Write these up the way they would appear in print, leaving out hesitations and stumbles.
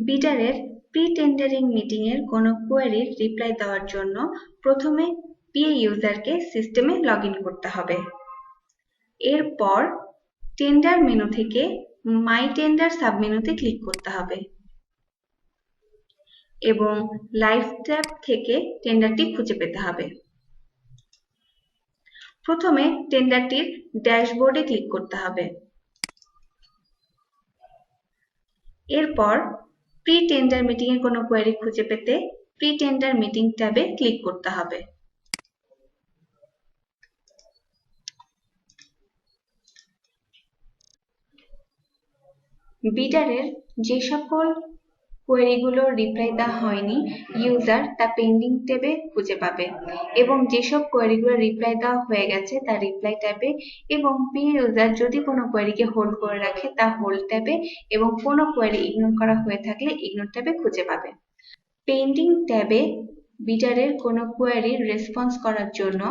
বিডারের pre-tendering মিটিংয়ের কোনো কোয়েরির reply দেওয়ার জন্য প্রথমে পিএ ইউজারকে সিস্টেমে লগ ইন করতে হবে। এরপর টেন্ডার মেনু থেকে মাই টেন্ডার সাবমেনুতে ক্লিক করতে হবে এবং লাইভ ট্যাব থেকে টেন্ডারটি খুঁজে পেতে হবে। প্রথমে টেন্ডারটির ড্যাশবোর্ডে ক্লিক করতে হবে। এরপর প্রি টেন্ডার মিটিং এর কোনো কোয়েরি খুঁজে পেতে প্রি টেন্ডার মিটিং ট্যাবে ক্লিক করতে হবে। বিডারের যে সকল কোয়েরিগুলোর রিপ্লাই দেওয়া হয়নি ইউজার তা পেন্ডিং ট্যাবে খুঁজে পাবে এবং যেসব কোয়েরিগুলোর রিপ্লাই দেওয়া হয়ে গেছে তা রিপ্লাই ট্যাবে এবং পি ইউজার যদি কোনো কোয়েরিকে হোল্ড করে রাখে তা হোল্ড ট্যাবে এবং কোনো কোয়েরি ইগনোর করা হয়ে থাকলে ইগনোর ট্যাবে খুঁজে পাবে। পেন্ডিং ট্যাবে বিডারের কোনো কোয়েরির রেসপন্স করার জন্য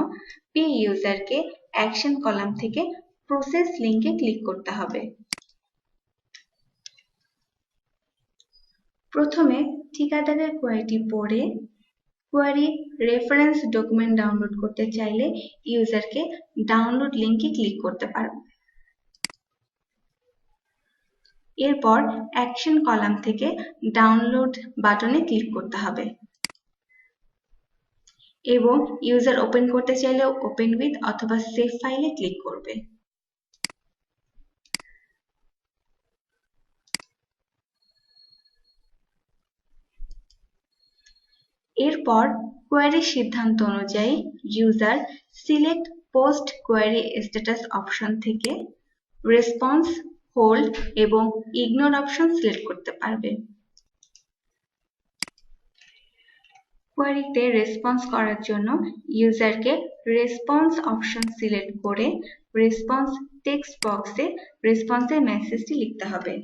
পি ইউজারকে অ্যাকশন কলাম থেকে প্রসেস লিংকে ক্লিক করতে হবে। প্রথমে ঠিকাদারের কোয়েরিটি পড়ে কোয়েরি রেফারেন্স ডকুমেন্ট ডাউনলোড করতে চাইলে ইউজারকে ডাউনলোড লিংকে ক্লিক করতে পারবে। এরপর অ্যাকশন কলাম থেকে ডাউনলোড বাটনে ক্লিক করতে হবে এবং ইউজার ওপেন করতে চাইলেও ওপেন উইথ অথবা সেভ ফাইলে ক্লিক করবে। এরপর কোয়েরির সিদ্ধান্ত অনুযায়ী user select post query status option থেকে রেসপন্স, হোল্ড এবং ইগনোর অপশন সিলেক্ট করতে পারবে। কোয়েরিতে রেসপন্স করার জন্য ইউজারকে রেসপন্স অপশন সিলেক্ট করে রেসপন্স টেক্সট বক্সে রেসপন্সের মেসেজটি লিখতে হবে।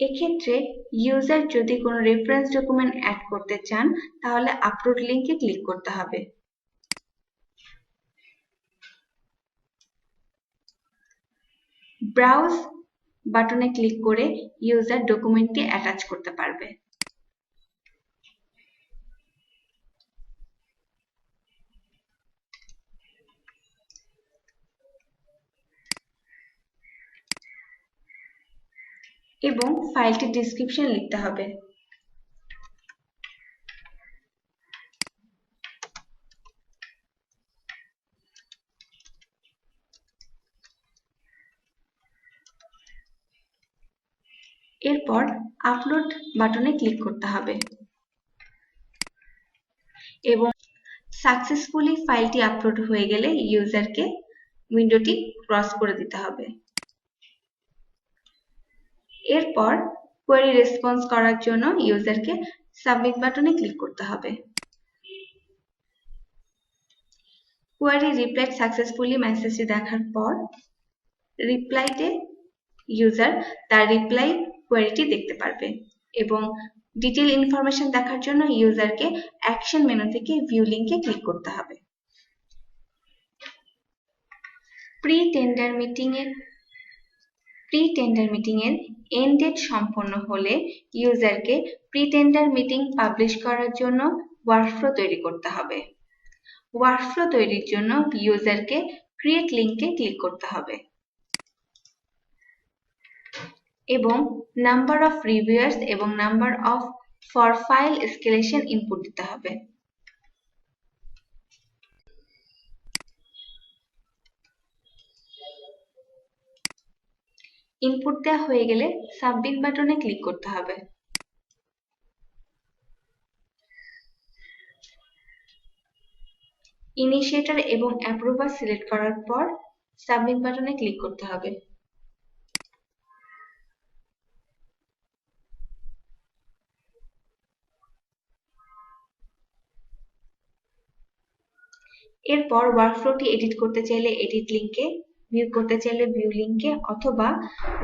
এক্ষেত্রে ইউজার যদি কোনো রেফারেন্স ডকুমেন্ট অ্যাড করতে চান তাহলে আপলোড লিংকে ক্লিক করতে হবে। ব্রাউজ বাটনে ক্লিক করে ইউজার ডকুমেন্টটি অ্যাটাচ করতে পারবে। এবং ফাইলটির ডেসক্রিপশন লিখতে হবে। এরপর আপলোড বাটনে ক্লিক করতে হবে এবং সাকসেসফুলি ফাইলটি আপলোড হয়ে গেলে ইউজারকে উইন্ডোটি ক্রস করে দিতে হবে। এরপর কোয়েরি রেসপন্স করার জন্য ইউজারকে সাবমিট বাটনে ক্লিক করতে হবে। কোয়েরি রিপ্লাইড সাকসেসফুলি মেসেজটি দেখার পর রিপ্লাইতে ইউজার তার রিপ্লাই কোয়েরিটি দেখতে পারবে এবং ডিটেইল ইনফরমেশন দেখার জন্য ইউজারকে অ্যাকশন মেনু থেকে ভিউ লিংকে ক্লিক করতে হবে। প্রি টেন্ডার মিটিং এর এন্ড ডেট সম্পন্ন হলে ইউজারকে প্রি টেন্ডার মিটিং পাবলিশ করার জন্য ওয়ার্কফ্লো তৈরি করতে হবে। ওয়ার্কফ্লো তৈরির জন্য ইউজারকে ক্রিয়েট লিংকে ক্লিক করতে হবে এবং নাম্বার অফ রিভিউয়ার্স এবং number of for file escalation input দিতে হবে। ইনপুট দেওয়া হয়ে গেলে সাবমিট বাটনে ক্লিক করতে হবে। ইনিশিয়েটর এবং অ্যাপ্রুভার সিলেক্ট করার পর সাবমিট বাটনে ক্লিক করতে হবে। এরপর ওয়ার্কফ্লোটি এডিট করতে চাইলে এডিট লিংকে, ভিউ করতে চাইলে ভিউ লিংকে অথবা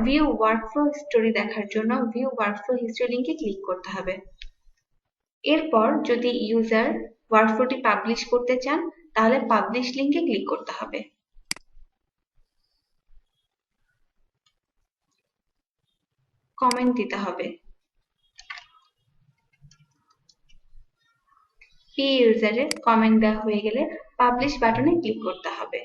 ভিউ ওয়ার্কফ্লো হিস্টোরি দেখার জন্য ভিউ ওয়ার্কফ্লো হিস্টোরি লিংকে ক্লিক করতে হবে। এরপর যদি ইউজার ওয়ার্কফ্লোটি পাবলিশ করতে চান তাহলে পাবলিশ লিঙ্কে ক্লিক করতে হবে। কমেন্ট দিতে হবে। পি ইউজারের কমেন্ট দেওয়া হয়ে গেলে পাবলিশ বাটনে ক্লিক করতে হবে।